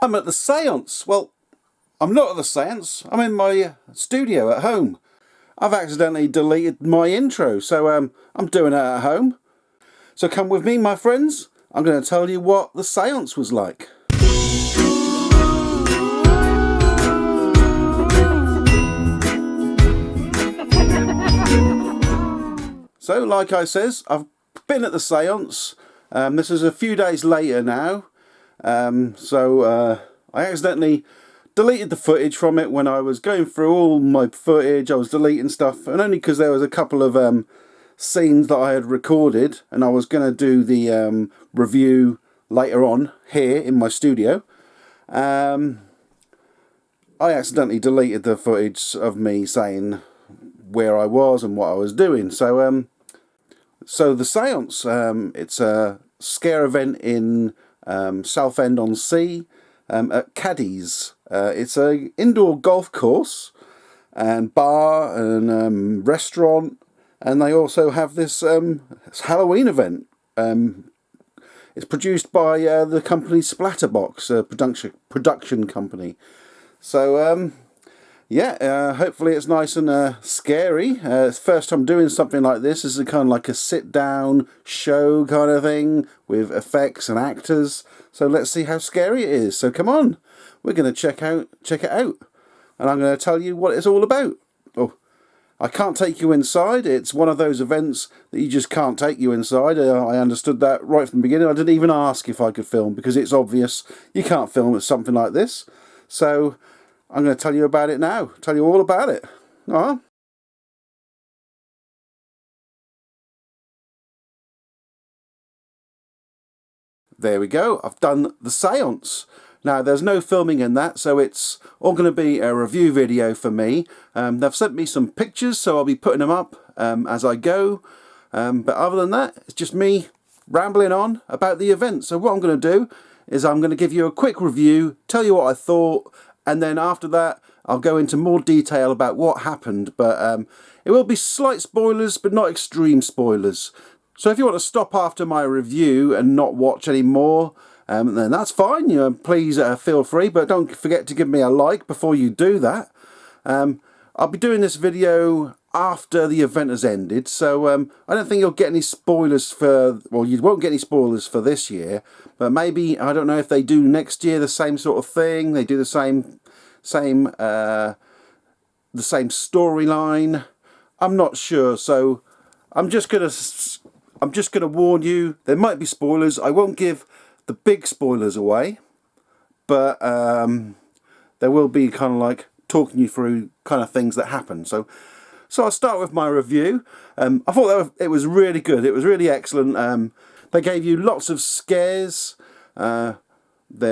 I'm at the Séance. Well, I'm not at the Séance. I'm in my studio at home. I've accidentally deleted my intro, so I'm doing it at home. So come with me, my friends. I'm going to tell you what the Séance was like. So, like I says, I've been at the Séance. This is a few days later now. I accidentally deleted the footage from it when I was going through all my footage. I was deleting stuff, and only because there was a couple of scenes that I had recorded, and I was going to do the review later on here in my studio. I accidentally deleted the footage of me saying where I was and what I was doing. So the Séance, it's a scare event in Southend-on-Sea at Caddy's. It's a indoor golf course and bar and restaurant, and they also have this Halloween event. It's produced by the company Splatterbox, production company. So hopefully it's nice and scary. It's the first time doing something like this. This is kind of like a sit-down show kind of thing with effects and actors. So let's see how scary it is. So come on, we're going to check it out, and I'm going to tell you what it's all about. Oh, I can't take you inside. It's one of those events that you just can't take you inside. I understood that right from the beginning. I didn't even ask if I could film because it's obvious you can't film at something like this. So I'm going to tell you about it now. Tell you all about it. There we go. I've done the Séance. Now, there's no filming in that, so it's all going to be a review video for me. They've sent me some pictures, so I'll be putting them up as I go. But other than that, it's just me rambling on about the event. So what I'm going to do is I'm going to give you a quick review, tell you what I thought, and then after that, I'll go into more detail about what happened. But it will be slight spoilers, but not extreme spoilers. So if you want to stop after my review and not watch any more, then that's fine. Please feel free, but don't forget to give me a like before you do that. I'll be doing this video after the event has ended, so I don't think you'll get any spoilers you won't get any spoilers for this year, but maybe, I don't know if they do next year the same sort of thing. They do the same storyline. I'm not sure, so I'm just gonna warn you. There might be spoilers. I won't give the big spoilers away, but there will be kind of like talking you through kind of things that happen. So I'll start with my review. I thought it was really good. It was really excellent. They gave you lots of scares. There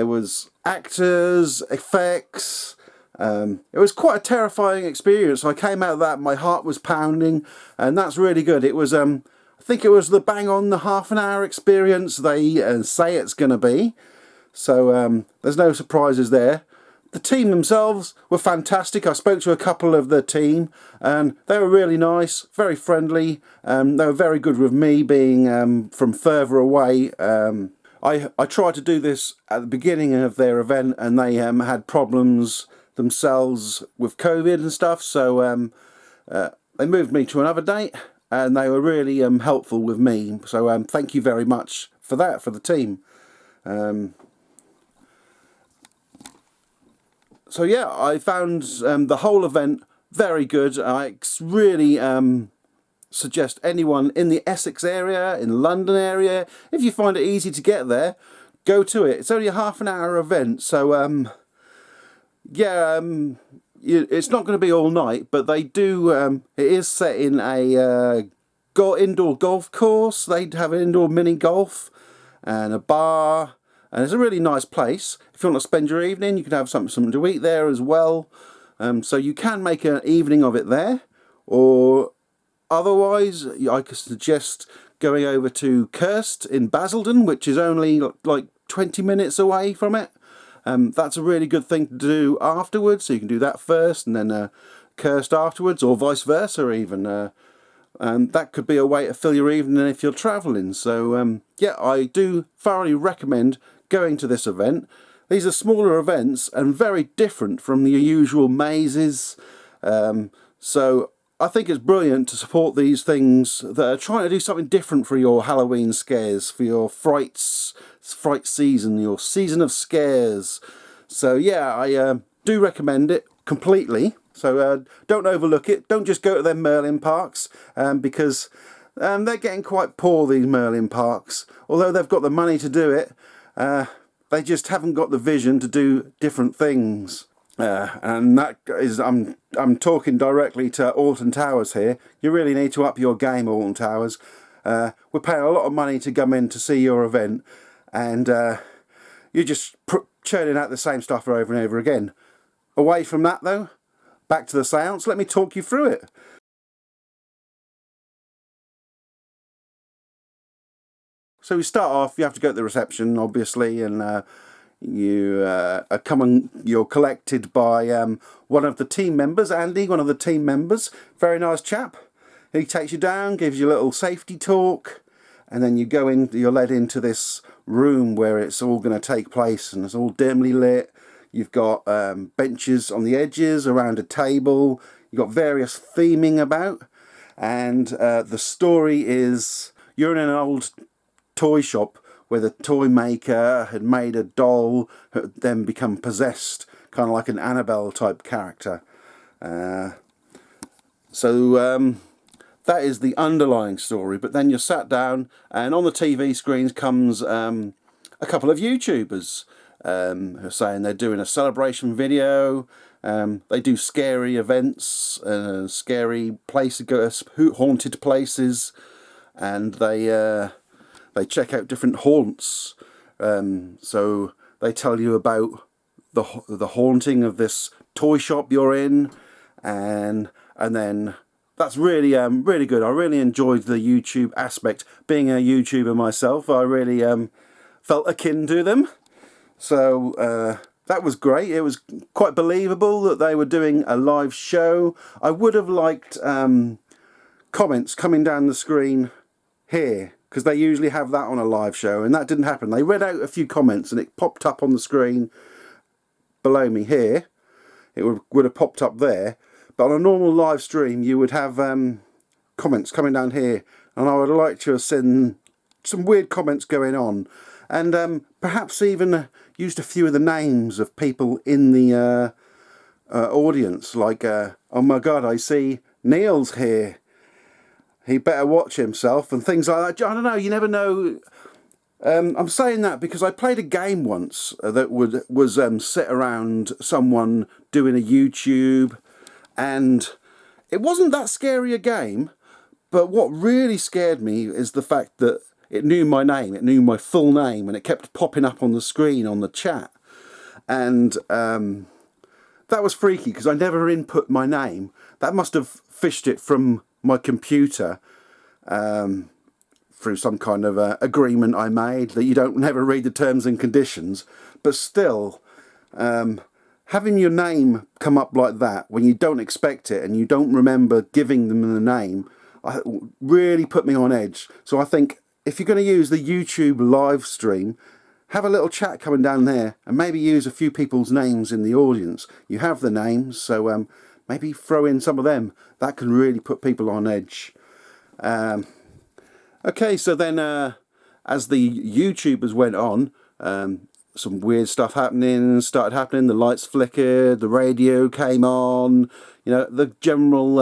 was actors, effects. It was quite a terrifying experience. I came out of that, my heart was pounding, and that's really good. It was, I think it was the bang on the half-an-hour experience they say it's going to be. So there's no surprises there. The team themselves were fantastic. I spoke to a couple of the team, and they were really nice, very friendly. They were very good with me being from further away. I tried to do this at the beginning of their event, and they had problems themselves with COVID and stuff, so they moved me to another date, and they were really helpful with me. So thank you very much for that, for the team. So yeah, I found the whole event very good. I really suggest anyone in the Essex area, in London area, if you find it easy to get there, go to it. It's only a half-an-hour event, so it's not going to be all night, but they do. It is set in a indoor golf course. They have an indoor mini golf and a bar, and it's a really nice place. If you want to spend your evening, you can have something to eat there as well. So you can make an evening of it there, or otherwise, I could suggest going over to Kirst in Basildon, which is only like 20 minutes away from it. That's a really good thing to do afterwards, so you can do that first and then Kirst afterwards, or vice versa even. And that could be a way to fill your evening if you're travelling. So yeah, I do thoroughly recommend going to this event. These are smaller events and very different from the usual mazes. So I think it's brilliant to support these things that are trying to do something different for your Halloween scares, for your fright season, your season of scares. So yeah, I do recommend it completely. So don't overlook it. Don't just go to them Merlin parks, because they're getting quite poor, these Merlin parks. Although they've got the money to do it, they just haven't got the vision to do different things. And that is, I'm talking directly to Alton Towers here. You really need to up your game, Alton Towers. We're paying a lot of money to come in to see your event, and you're just churning out the same stuff over and over again. Away from that though, back to the séance. Let me talk you through it. So we start off, you have to go to the reception, obviously, and you're collected by one of the team members, Andy, one of the team members. Very nice chap. He takes you down, gives you a little safety talk, and then you're led into this room where it's all going to take place, and it's all dimly lit. You've got benches on the edges around a table. You've got various theming about, and the story is you're in an old toy shop where the toy maker had made a doll, then become possessed, kind of like an Annabelle type character. So that is the underlying story. But then you're sat down, and on the TV screens comes a couple of YouTubers who are saying they're doing a celebration video. They do scary events, scary places, haunted places, and they check out different haunts. So they tell you about the haunting of this toy shop you're in, and then that's really really good. I really enjoyed the YouTube aspect. Being a YouTuber myself, I really felt akin to them. So that was great. It was quite believable that they were doing a live show. I would have liked comments coming down the screen here, because they usually have that on a live show, and that didn't happen. They read out a few comments and it popped up on the screen below me here. It would have popped up there, but on a normal live stream you would have comments coming down here, and I would like to have seen some weird comments going on, and perhaps even used a few of the names of people in the audience, like oh my god, I see Neil's here, he better watch himself, and things like that. I don't know, you never know. I'm saying that because I played a game once that was set around someone doing a YouTube, and it wasn't that scary a game, but what really scared me is the fact that it knew my name, it knew my full name, and it kept popping up on the screen on the chat. And that was freaky because I never input my name. That must have fished it from my computer through some kind of agreement I made that you don't never read the terms and conditions. But still, having your name come up like that when you don't expect it and you don't remember giving them the name, really put me on edge. So I think if you're going to use the YouTube live stream, have a little chat coming down there, and maybe use a few people's names in the audience. You have the names, so maybe throw in some of them. That can really put people on edge. Okay, so then as the YouTubers went on, some weird stuff started happening. The lights flickered, the radio came on, you know, the general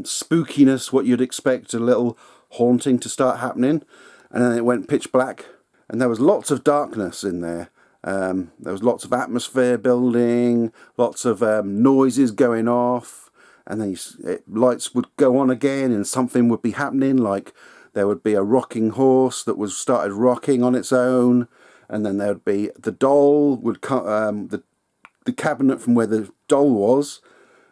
spookiness, what you'd expect, a little haunting to start happening. And then it went pitch black, and there was lots of darkness in there. There was lots of atmosphere building, lots of noises going off, and then lights would go on again and something would be happening, like there would be a rocking horse that started rocking on its own, and then there would be the doll would the cabinet from where the doll was.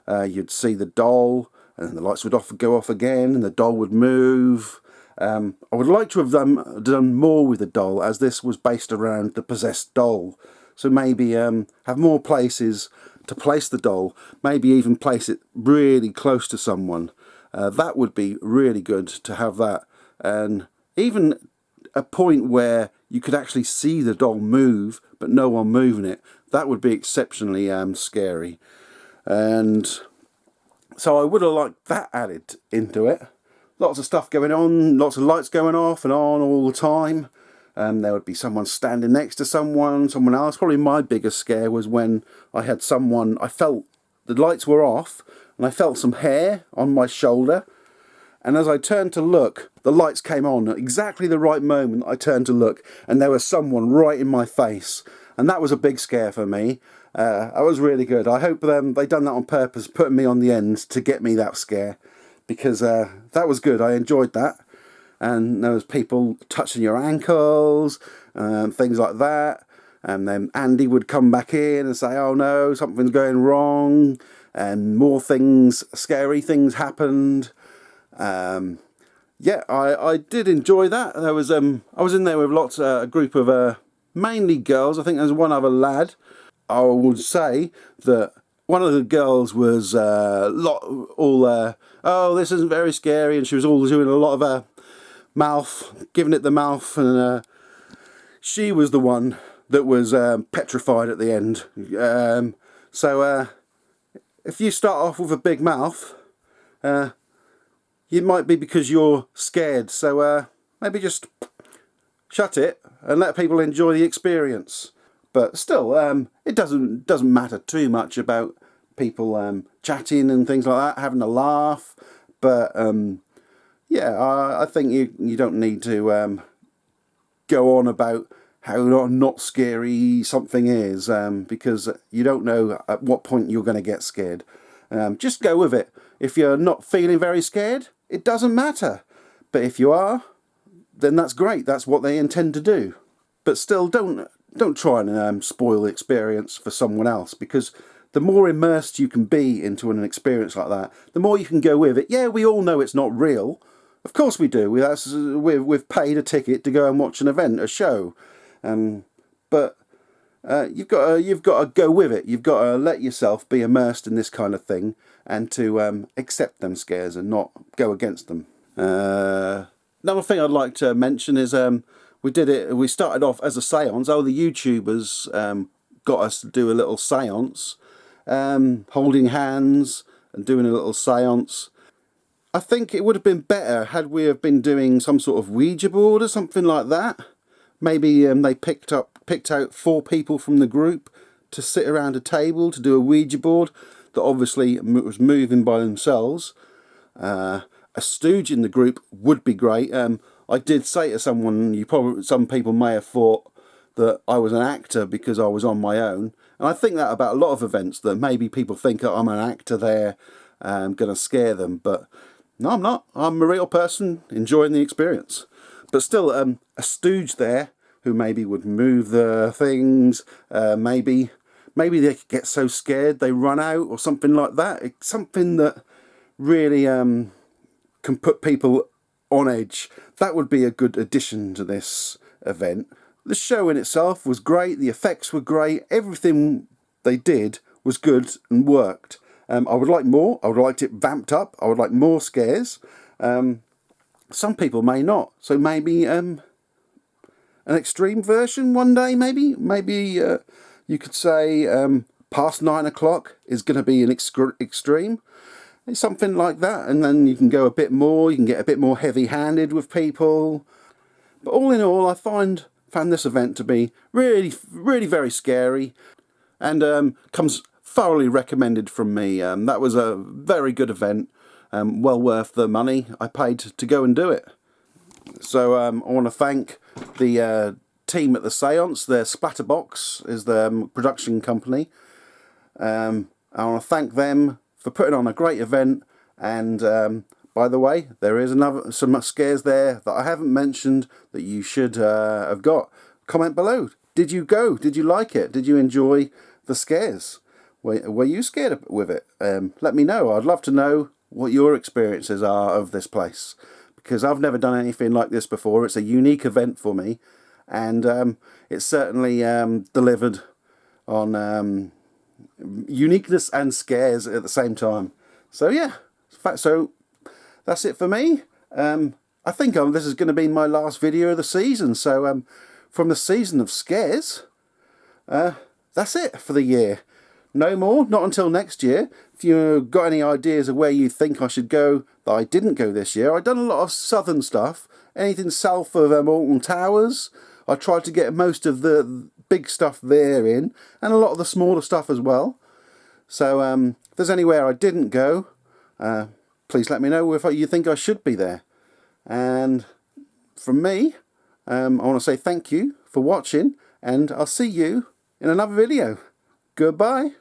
You'd see the doll, and then the lights would go off again, and the doll would move. I would like to have done more with the doll, as this was based around the possessed doll. So maybe have more places to place the doll. Maybe even place it really close to someone. That would be really good to have that. And even a point where you could actually see the doll move, but no one moving it. That would be exceptionally scary. And so I would have liked that added into it. Lots of stuff going on, lots of lights going off and on all the time. There would be someone standing next to someone else. Probably my biggest scare was when I had someone, I felt the lights were off and I felt some hair on my shoulder. And as I turned to look, the lights came on at exactly the right moment. I turned to look and there was someone right in my face. And that was a big scare for me. That was really good. I hope they done that on purpose, putting me on the end to get me that scare. Because that was good. I enjoyed that. And there was people touching your ankles, things like that. And then Andy would come back in and say, oh no, something's going wrong. And more things, scary things happened. Yeah, I did enjoy that. There was I was in there with a group of mainly girls. I think there's one other lad. I would say that one of the girls was oh, this isn't very scary, and she was all doing a lot of giving it the mouth, and she was the one that was petrified at the end. So if you start off with a big mouth, it might be because you're scared. So maybe just shut it and let people enjoy the experience. But still, it doesn't matter too much about people chatting and things like that, having a laugh. But yeah, I think you don't need to go on about how not scary something is, because you don't know at what point you're going to get scared. Just go with it. If you're not feeling very scared, it doesn't matter. But if you are, then that's great. That's what they intend to do. But still, don't try and spoil the experience for someone else, because the more immersed you can be into an experience like that, the more you can go with it. Yeah, we all know it's not real. Of course we do. We've paid a ticket to go and watch an event, a show. But you've got to go with it. You've got to let yourself be immersed in this kind of thing, and to accept them scares and not go against them. Another thing I'd like to mention is we started off as a séance. Oh, the YouTubers got us to do a little séance, holding hands and doing a little séance. I think it would have been better had we have been doing some sort of Ouija board or something like that. Maybe they picked out 4 people from the group to sit around a table to do a Ouija board that obviously was moving by themselves. A stooge in the group would be great. I did say to someone, some people may have thought that I was an actor because I was on my own. And I think that about a lot of events, that maybe people think I'm an actor there, going to scare them. But no, I'm not. I'm a real person enjoying the experience. But still, a stooge there who maybe would move the things. Maybe they could get so scared they run out or something like that. It's something that really can put people on edge. That would be a good addition to this event. The show in itself was great. The effects were great. Everything they did was good and worked. I would like more. I would like it vamped up. I would like more scares. Some people may not. So maybe an extreme version one day, maybe. Maybe you could say past 9 o'clock is going to be an extreme. Something like that. And then you can go a bit more. You can get a bit more heavy-handed with people. But all in all, I found this event to be really, really very scary. And comes thoroughly recommended from me. That was a very good event. Well worth the money I paid to go and do it. So I want to thank the team at the Séance. Their Splatterbox is the production company. I want to thank them for putting on a great event. And by the way, there is some scares there that I haven't mentioned that you should have got. Comment below. Did you go? Did you like it? Did you enjoy the scares? Were you scared with it? Let me know. I'd love to know what your experiences are of this place, because I've never done anything like this before. It's a unique event for me, and it's certainly delivered on uniqueness and scares at the same time. So yeah, so that's it for me. I think this is going to be my last video of the season, so from the season of scares, that's it for the year. No more, not until next year. If you've got any ideas of where you think I should go that I didn't go this year, I've done a lot of southern stuff, anything south of Alton Towers. I tried to get most of the big stuff there in, and a lot of the smaller stuff as well. So if there's anywhere I didn't go, please let me know if you think I should be there. And from me, I want to say thank you for watching, and I'll see you in another video. Goodbye.